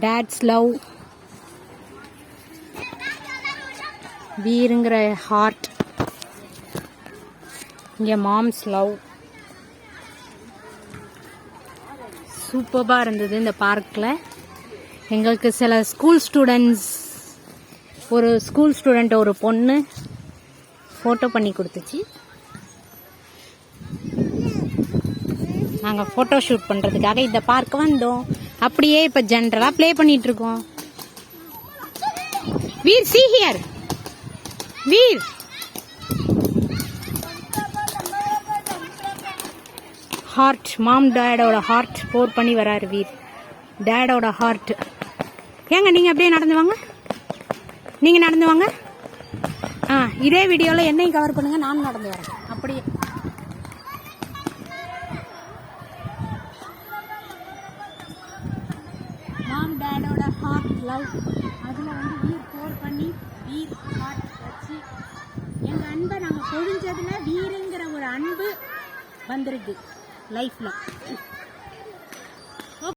Dates love, வீருங்கிற heart, இங்கே moms love. சூப்பராக இருந்தது இந்த பார்க்கில். எங்களுக்கு சில ஸ்கூல் ஸ்டூடெண்ட்ஸ், ஒரு ஸ்கூல் ஸ்டூடெண்ட் ஒரு பொண்ணு ஃபோட்டோ பண்ணி கொடுத்துச்சு. நாங்கள் ஃபோட்டோ ஷூட் பண்ணுறதுக்காக இந்த பார்க் வந்தோம். அப்படியே இப்போ ஜென்ரலாக ப்ளே பண்ணிகிட்ருக்கோம். Veer, see here. Veer, heart, mom டேடோட ஹார்ட் போர் பண்ணி வராரு வீர். டேடோட ஹார்ட். ஏங்க நீங்கள் அப்படியே நடந்து வாங்க, நீங்கள் நடந்து வாங்க. இதே வீடியோவில் என்னையும் கவர் பண்ணுங்க, நானும் நடந்து வரேன். அப்படியே மாம் டேடோட ஹார்ட் லவ். அதில் வந்து வீர் போர் பண்ணி வீர் ஹார்ட் வச்சு எங்கள் அன்பை நாங்கள் பொழிஞ்சதில் வீருங்கிற ஒரு அன்பு வந்திருக்கு லைஃப்பில்.